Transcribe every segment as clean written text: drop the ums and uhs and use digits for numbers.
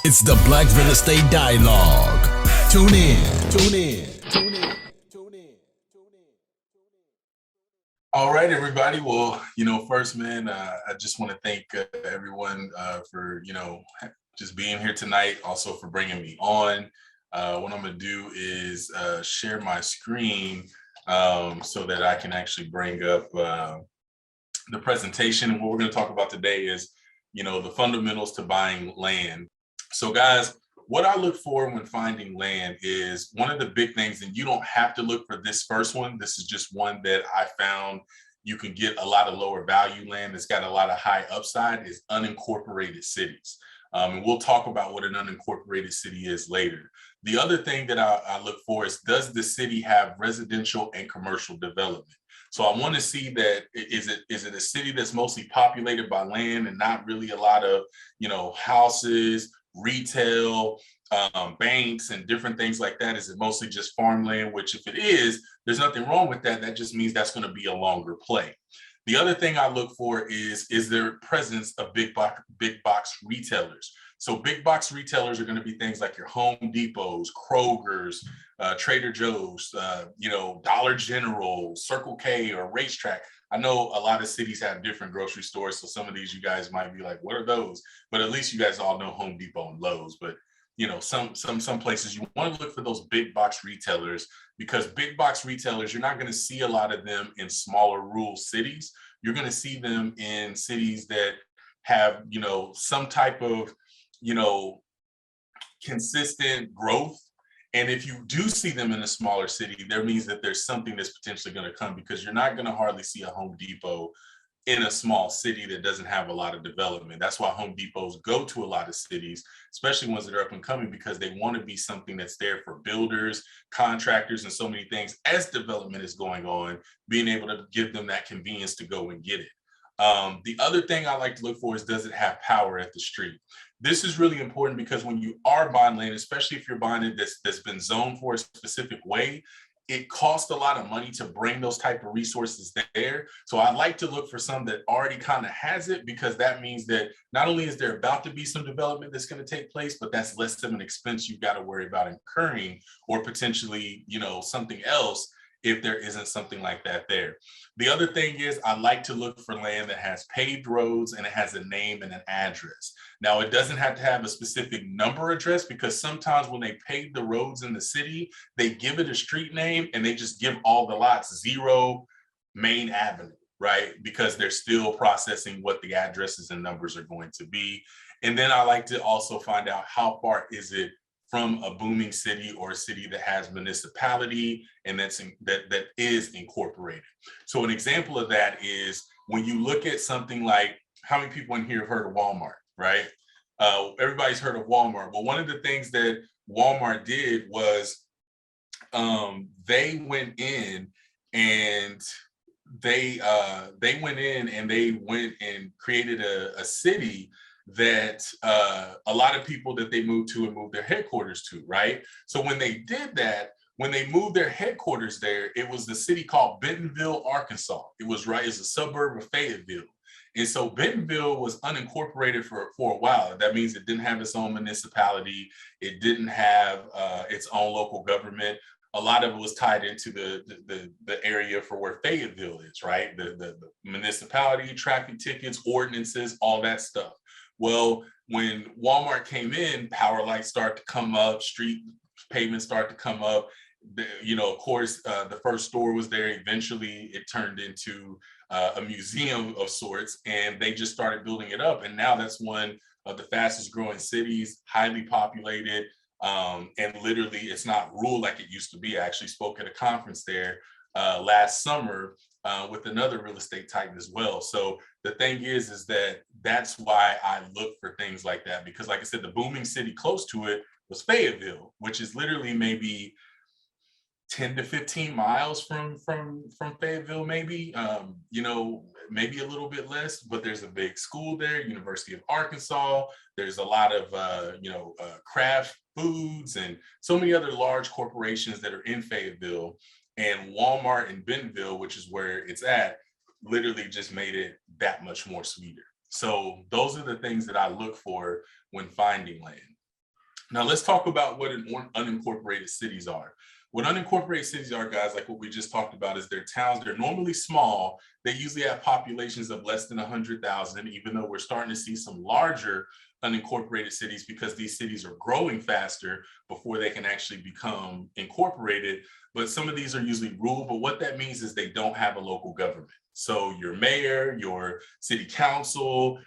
It's the Black Real Estate Dialogue. Tune in. Tune in. Tune in. Tune in. All right, everybody. Well, first, man, I just want to thank everyone for, just being here tonight, also for bringing me on. What I'm going to do is share my screen so that I can actually bring up the presentation. And what we're going to talk about today is, the fundamentals to buying land. So, guys, what I look for when finding land is one of the big things, and you don't have to look for this first one. This is just one that I found you can get a lot of lower value land that's got a lot of high upside, is unincorporated cities. And we'll talk about what an unincorporated city is later. The other thing that I look for is, does the city have residential and commercial development? So I want to see that, is it a city that's mostly populated by land and not really a lot of, houses, retail, banks, and different things like that? Is it mostly just farmland? Which, if it is, there's nothing wrong with that. That just means that's going to be a longer play. The other thing I look for is there presence of big box retailers? So big box retailers are going to be things like your Home Depots, Kroger's, Trader Joe's, Dollar General, Circle K, or Racetrack. I know a lot of cities have different grocery stores, so some of these you guys might be like, what are those? But at least you guys all know Home Depot and Lowe's. But some places you want to look for those big box retailers, because big box retailers, you're not going to see a lot of them in smaller rural cities. You're going to see them in cities that have, some type of, consistent growth. And if you do see them in a smaller city, that means that there's something that's potentially going to come, because you're not going to hardly see a Home Depot in a small city that doesn't have a lot of development. That's why Home Depots go to a lot of cities, especially ones that are up and coming, because they want to be something that's there for builders, contractors, and so many things. As development is going on, being able to give them that convenience to go and get it. The other thing I like to look for is, does it have power at the street? This is really important, because when you are buying land, especially if you're buying it that's been zoned for a specific way, it costs a lot of money to bring those type of resources there. So I like to look for some that already kind of has it, because that means that not only is there about to be some development that's going to take place, but that's less of an expense you've got to worry about incurring, or potentially, something else, if there isn't something like that there. The other thing is, I like to look for land that has paved roads and it has a name and an address. Now, it doesn't have to have a specific number address, because sometimes when they pave the roads in the city, they give it a street name and they just give all the lots 0 Main Avenue, right? Because they're still processing what the addresses and numbers are going to be. And then I like to also find out, how far is it from a booming city, or a city that has municipality and that is incorporated. So an example of that is, when you look at something like, how many people in here have heard of Walmart, right? Everybody's heard of Walmart. Well, one of the things that Walmart did was, they went in and they went and created a city that a lot of people that they moved to and moved their headquarters to, right? So when they did that, when they moved their headquarters there, it was the city called Bentonville, Arkansas. It's a suburb of Fayetteville. And so Bentonville was unincorporated for a while. That means it didn't have its own municipality. It didn't have its own local government. A lot of it was tied into the area for where Fayetteville is, right? The municipality, traffic tickets, ordinances, all that stuff. Well, when Walmart came in, power lights start to come up, street pavements start to come up. Of course, the first store was there. Eventually, it turned into a museum of sorts, and they just started building it up. And now that's one of the fastest growing cities, highly populated, and literally it's not rural like it used to be. I actually spoke at a conference there last summer with another real estate titan as well. So the thing is that that's why I look for things like that, because like I said, the booming city close to it was Fayetteville, which is literally maybe 10 to 15 miles from Fayetteville, maybe, maybe a little bit less, but there's a big school there, University of Arkansas. There's a lot of, craft foods and so many other large corporations that are in Fayetteville. And Walmart in Bentonville, which is where it's at, literally just made it that much more sweeter. So those are the things that I look for when finding land. Now let's talk about what unincorporated cities are. What unincorporated cities are, guys, like what we just talked about, is they're towns. They're normally small. They usually have populations of less than 100,000, even though we're starting to see some larger unincorporated cities because these cities are growing faster before they can actually become incorporated. But some of these are usually rural, but what that means is they don't have a local government. So your mayor, your city council,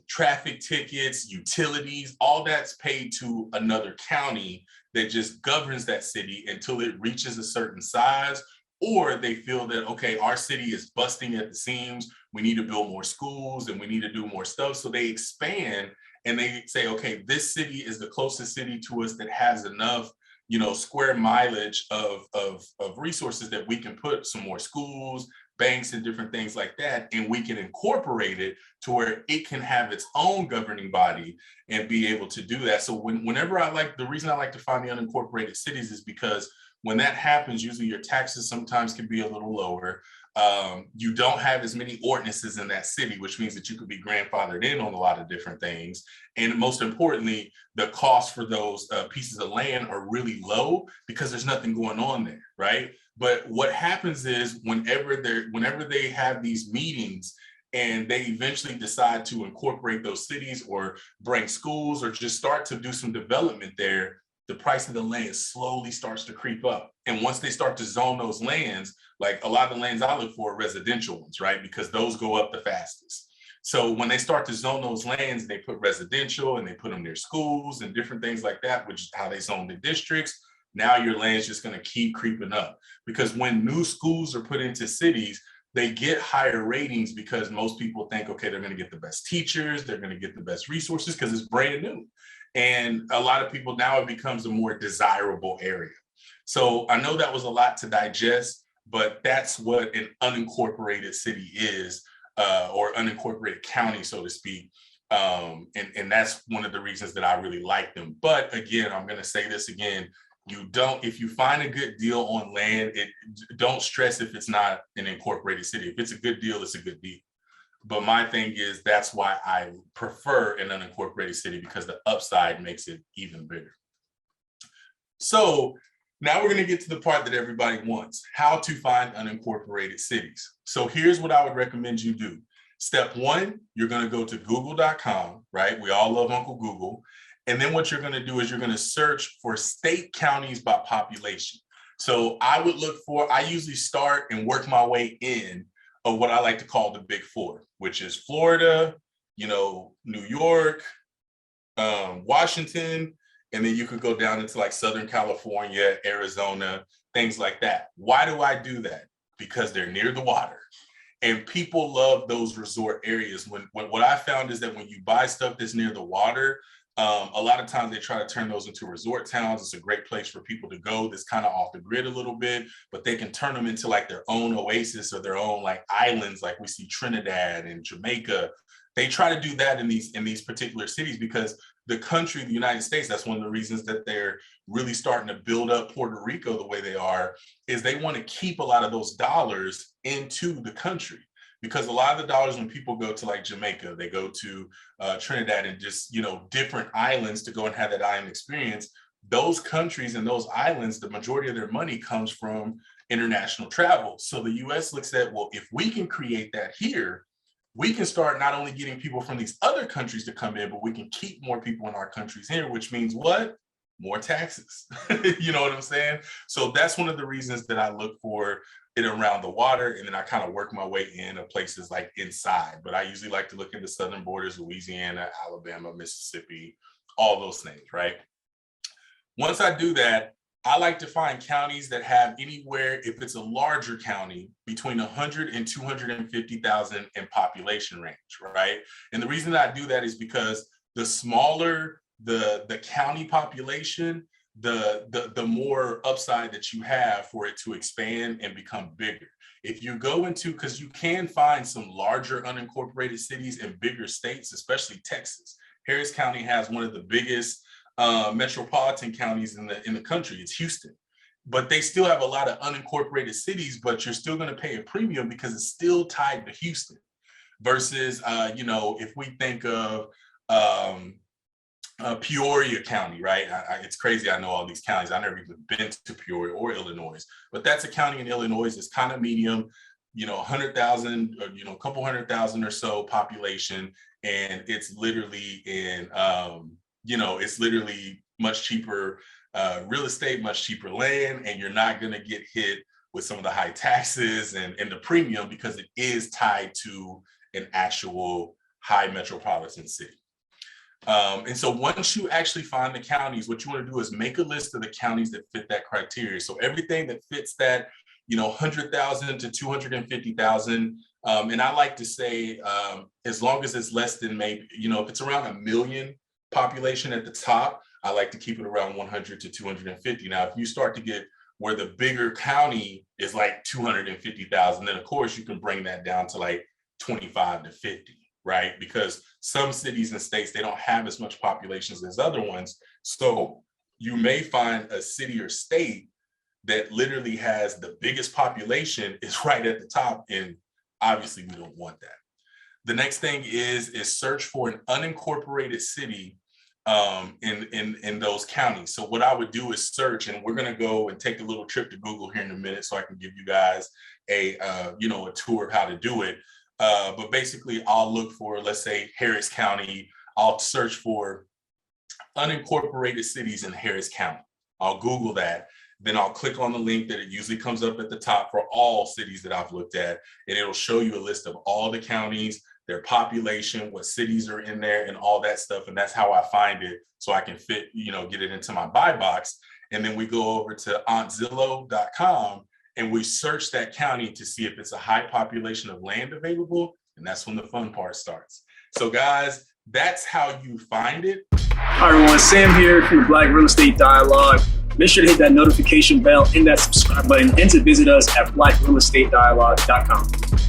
traffic tickets, utilities, all that's paid to another county that just governs that city until it reaches a certain size, or they feel that, okay, our city is busting at the seams, we need to build more schools and we need to do more stuff. So they expand and they say, okay, this city is the closest city to us that has enough, square mileage of resources that we can put some more schools, banks, and different things like that, and we can incorporate it to where it can have its own governing body and be able to do that. So whenever the reason I like to find the unincorporated cities is because when that happens, usually your taxes sometimes can be a little lower. You don't have as many ordinances in that city, which means that you could be grandfathered in on a lot of different things. And most importantly, the cost for those pieces of land are really low because there's nothing going on there, right? But what happens is whenever they have these meetings and they eventually decide to incorporate those cities or bring schools or just start to do some development there, the price of the land slowly starts to creep up. And once they start to zone those lands, like a lot of the lands I look for are residential ones, right? Because those go up the fastest. So when they start to zone those lands, they put residential and they put them near schools and different things like that, which is how they zone the districts. Now your land's just going to keep creeping up, because when new schools are put into cities, they get higher ratings because most people think, okay, they're going to get the best teachers, they're going to get the best resources because it's brand new. And a lot of people, now it becomes a more desirable area. So I know that was a lot to digest, but that's what an unincorporated city is, or unincorporated county, so to speak. And that's one of the reasons that I really like them. But again, I'm going to say this again. If you find a good deal on land, don't stress if it's not an incorporated city. If it's a good deal, it's a good deal. But my thing is, that's why I prefer an unincorporated city, because the upside makes it even bigger. So now we're going to get to the part that everybody wants: how to find unincorporated cities. So here's what I would recommend you do. Step one, you're going to go to google.com, right? We all love Uncle Google. And then what you're going to do is you're going to search for state counties by population. So I usually start and work my way in of what I like to call the big four, which is Florida, New York, Washington, and then you could go down into like Southern California, Arizona, things like that. Why do I do that? Because they're near the water. And people love those resort areas. What I found is that when you buy stuff that's near the water, a lot of times they try to turn those into resort towns. It's a great place for people to go that's kind of off the grid a little bit, but they can turn them into like their own oasis or their own like islands, like we see Trinidad and Jamaica. They try to do that in these particular cities because the country, the United States, that's one of the reasons that they're really starting to build up Puerto Rico the way they are, is they want to keep a lot of those dollars into the country. Because a lot of the dollars, when people go to like Jamaica, they go to Trinidad and just, different islands to go and have that island experience. Those countries and those islands, the majority of their money comes from international travel. So the US looks at, well, if we can create that here, we can start not only getting people from these other countries to come in, but we can keep more people in our countries here, which means what? More taxes. You know what I'm saying? So that's one of the reasons that I look for it around the water, and then I kind of work my way into places like inside. But I usually like to look into southern borders, Louisiana, Alabama, Mississippi, all those things, right? Once I do that, I like to find counties that have anywhere, if it's a larger county, between 100 and 250,000 in population range, right? And the reason that I do that is because the smaller the county population, the more upside that you have for it to expand and become bigger. If you go into, because you can find some larger unincorporated cities in bigger states, especially Texas. Harris County has one of the biggest metropolitan counties in the country. It's Houston, but they still have a lot of unincorporated cities, but you're still going to pay a premium because it's still tied to Houston versus, if we think of Peoria County, right? It's crazy. I know all these counties. I've never even been to Peoria or Illinois, but that's a county in Illinois. It's kind of medium, 100,000 or, a couple 100,000 or so population. And it's literally it's literally much cheaper real estate, much cheaper land. And you're not going to get hit with some of the high taxes and the premium because it is tied to an actual high metropolitan city. And so once you actually find the counties, what you want to do is make a list of the counties that fit that criteria. So everything that fits that, 100,000 to 250,000. And I like to say, as long as it's less than maybe, if it's around 1 million population at the top, I like to keep it around 100 to 250. Now, if you start to get where the bigger county is like 250,000, then of course you can bring that down to like 25 to 50. Right? Because some cities and states, they don't have as much populations as other ones. So you may find a city or state that literally has the biggest population is right at the top. And obviously we don't want that. The next thing is search for an unincorporated city in those counties. So what I would do is search, and we're going to go and take a little trip to Google here in a minute so I can give you guys a tour of how to do it. But basically, I'll look for, let's say, Harris County. I'll search for unincorporated cities in Harris County. I'll Google that. Then I'll click on the link that it usually comes up at the top for all cities that I've looked at. And it'll show you a list of all the counties, their population, what cities are in there, and all that stuff. And that's how I find it so I can get it into my buy box. And then we go over to auntZillow.com. And we search that county to see if it's a high population of land available. And that's when the fun part starts. So guys, that's how you find it. Hi everyone, Sam here from the Black Real Estate Dialogue. Make sure to hit that notification bell and that subscribe button and to visit us at blackrealestatedialogue.com.